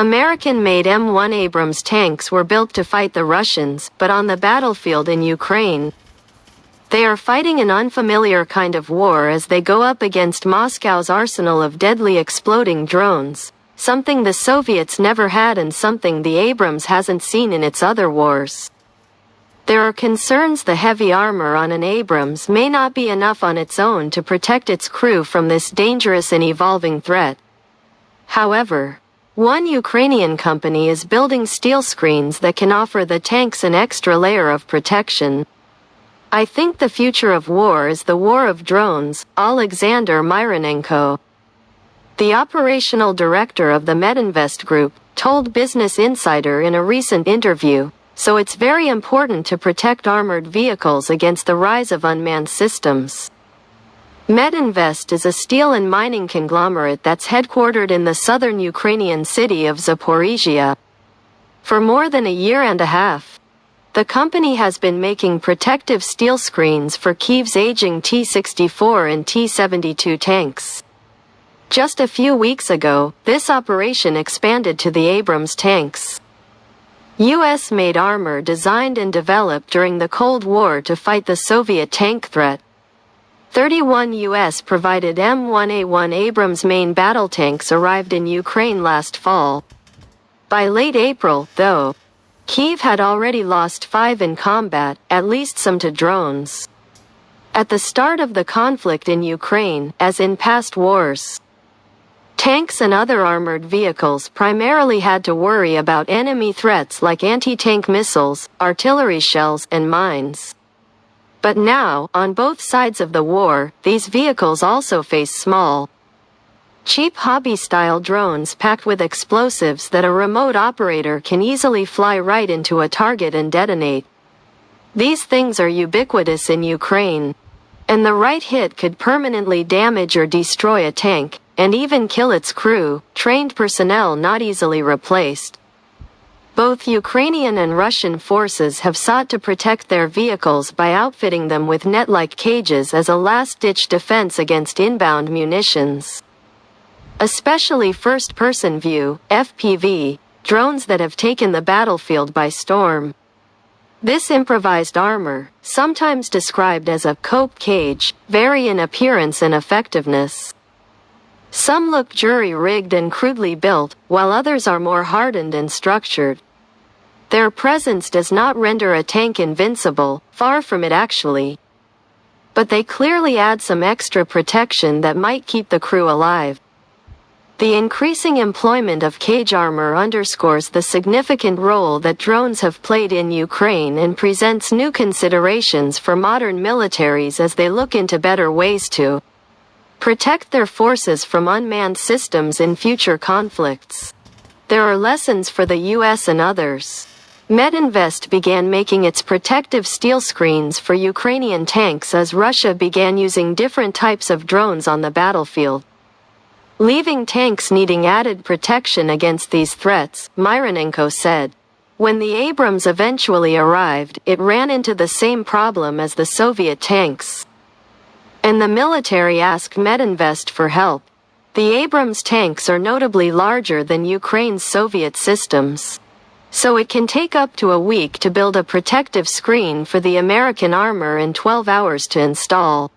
American-made M1 Abrams tanks were built to fight the Russians, but on the battlefield in Ukraine, they are fighting an unfamiliar kind of war as they go up against Moscow's arsenal of deadly exploding drones, something the Soviets never had and something the Abrams hasn't seen in its other wars. There are concerns the heavy armor on an Abrams may not be enough on its own to protect its crew from this dangerous and evolving threat. However, one Ukrainian company is building steel screens that can offer the tanks an extra layer of protection. I think the future of war is the war of drones, Alexander Myronenko, the operational director of the Medinvest Group, told Business Insider in a recent interview, so it's very important to protect armored vehicles against the rise of unmanned systems. Medinvest is a steel and mining conglomerate that's headquartered in the southern Ukrainian city of Zaporizhia. For more than a year and a half, the company has been making protective steel screens for Kyiv's aging T-64 and T-72 tanks. Just a few weeks ago, this operation expanded to the Abrams tanks. US-made armor designed and developed during the Cold War to fight the Soviet tank threat. 31 US-provided M1A1 Abrams main battle tanks arrived in Ukraine last fall. By late April, though, Kyiv had already lost 5 in combat, at least some to drones. At the start of the conflict in Ukraine, as in past wars, tanks and other armored vehicles primarily had to worry about enemy threats like anti-tank missiles, artillery shells, and mines. But now, on both sides of the war, these vehicles also face small, cheap hobby-style drones packed with explosives that a remote operator can easily fly right into a target and detonate. These things are ubiquitous in Ukraine, and the right hit could permanently damage or destroy a tank, and even kill its crew, trained personnel not easily replaced. Both Ukrainian and Russian forces have sought to protect their vehicles by outfitting them with net-like cages as a last-ditch defense against inbound munitions. Especially first-person view, FPV, drones that have taken the battlefield by storm. This improvised armor, sometimes described as a cope cage, vary in appearance and effectiveness. Some look jury-rigged and crudely built, while others are more hardened and structured. Their presence does not render a tank invincible, far from it actually. But they clearly add some extra protection that might keep the crew alive. The increasing employment of cage armor underscores the significant role that drones have played in Ukraine and presents new considerations for modern militaries as they look into better ways to protect their forces from unmanned systems in future conflicts. There are lessons for the US and others. Medinvest began making its protective steel screens for Ukrainian tanks as Russia began using different types of drones on the battlefield, leaving tanks needing added protection against these threats, Myronenko said. When the Abrams eventually arrived, it ran into the same problem as the Soviet tanks, and the military asked Medinvest for help. The Abrams tanks are notably larger than Ukraine's Soviet systems, so it can take up to a week to build a protective screen for the American armor and 12 hours to install.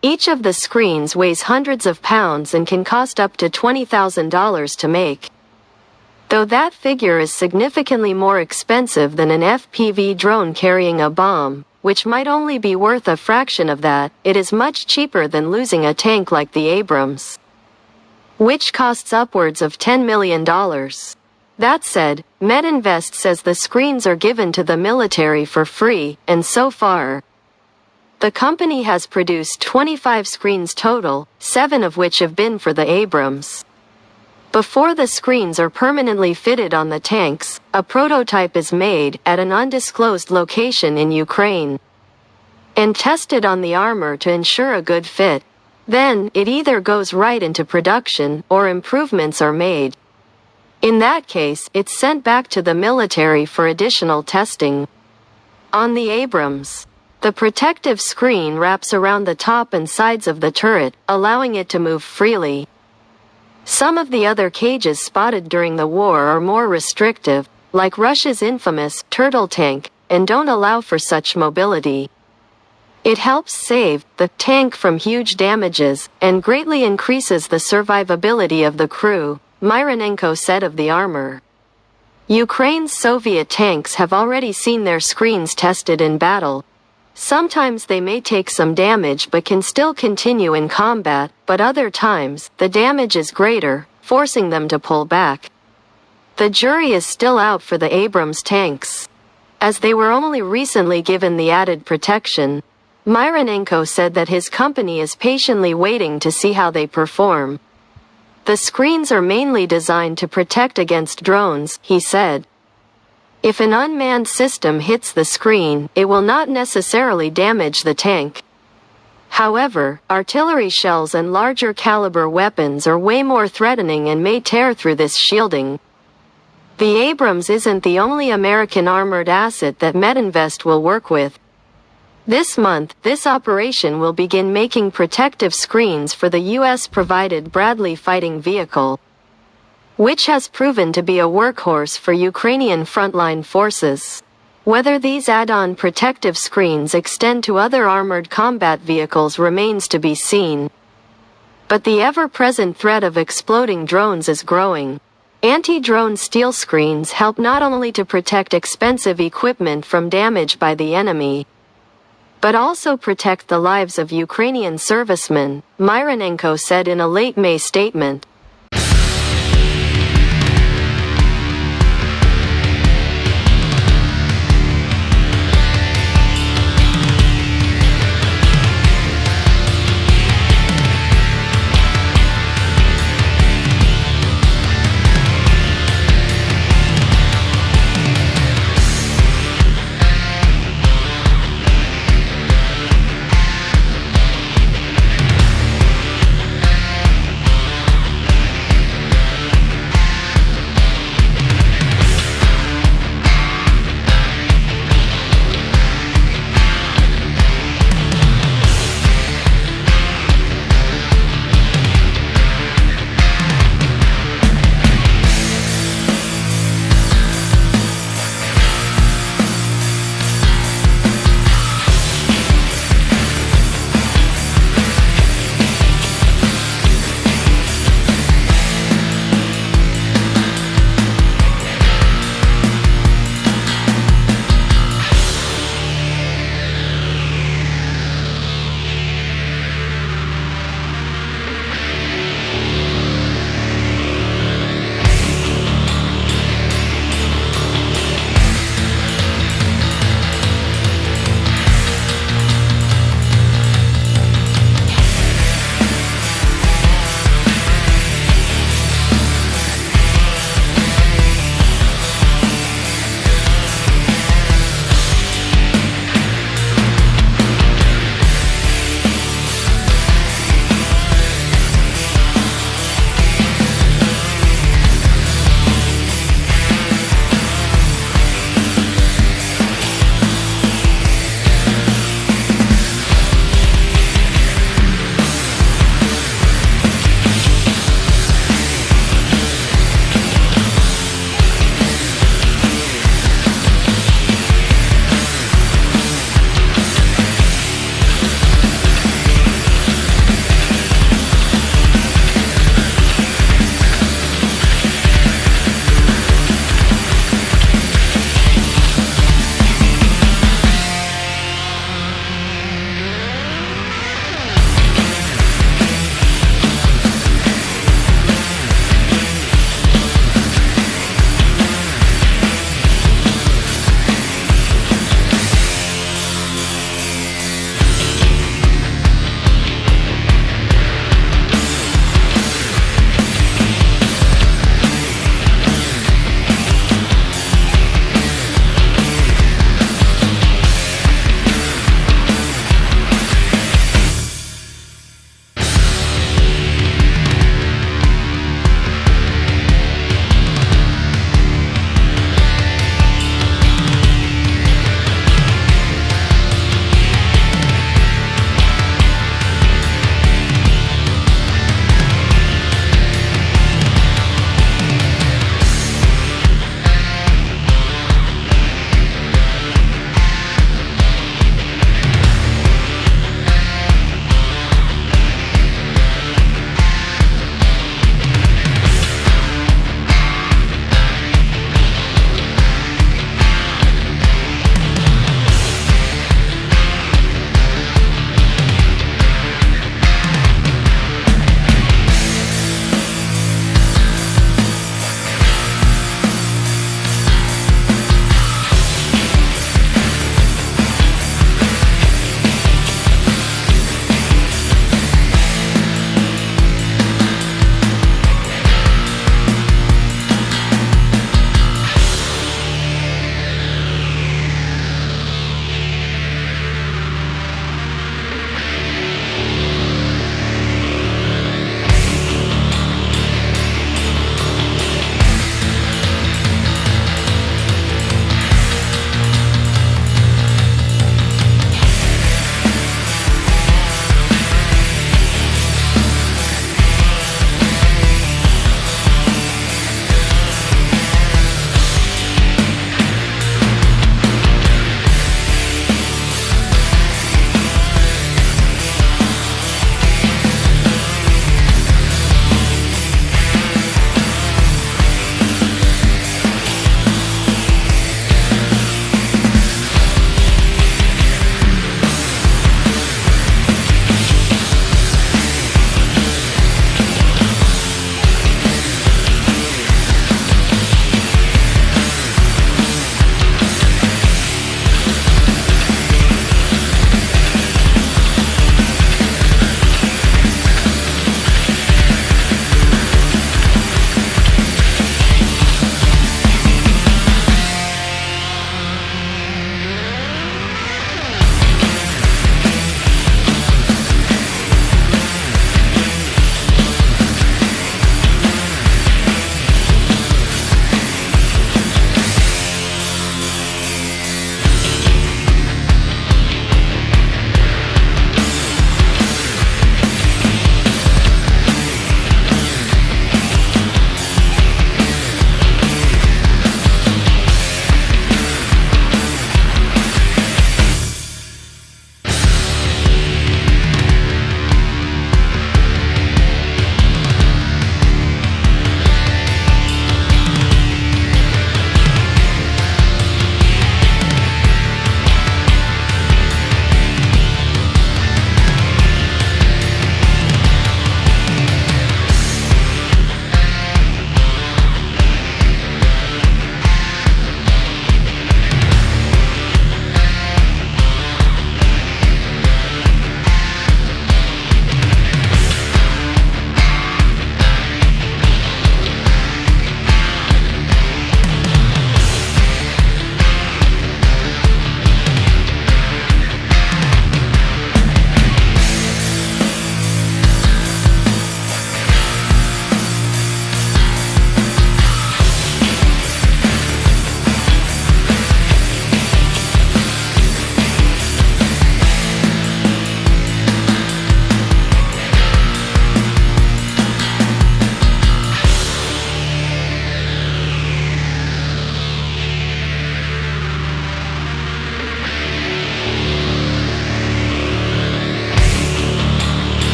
Each of the screens weighs hundreds of pounds and can cost up to $20,000 to make. Though that figure is significantly more expensive than an FPV drone carrying a bomb, which might only be worth a fraction of that, it is much cheaper than losing a tank like the Abrams, which costs upwards of $10 million. That said, Medinvest says the screens are given to the military for free, and so far, the company has produced 25 screens total, 7 of which have been for the Abrams. Before the screens are permanently fitted on the tanks, a prototype is made at an undisclosed location in Ukraine and tested on the armor to ensure a good fit. Then, it either goes right into production or improvements are made. In that case, it's sent back to the military for additional testing. On the Abrams, the protective screen wraps around the top and sides of the turret, allowing it to move freely. Some of the other cages spotted during the war are more restrictive, like Russia's infamous turtle tank, and don't allow for such mobility. It helps save the tank from huge damages and greatly increases the survivability of the crew, Myronenko said of the armor. Ukraine's Soviet tanks have already seen their screens tested in battle. Sometimes they may take some damage but can still continue in combat, but other times, the damage is greater, forcing them to pull back. The jury is still out for the Abrams tanks. As they were only recently given the added protection, Myronenko said that his company is patiently waiting to see how they perform. The screens are mainly designed to protect against drones, he said. If an unmanned system hits the screen, it will not necessarily damage the tank. However, artillery shells and larger caliber weapons are way more threatening and may tear through this shielding. The Abrams isn't the only American armored asset that Metinvest will work with. This month, this operation will begin making protective screens for the U.S.-provided Bradley fighting vehicle, which has proven to be a workhorse for Ukrainian frontline forces. Whether these add-on protective screens extend to other armored combat vehicles remains to be seen. But the ever-present threat of exploding drones is growing. Anti-drone steel screens help not only to protect expensive equipment from damage by the enemy, but also protect the lives of Ukrainian servicemen, Myronenko said in a late May statement.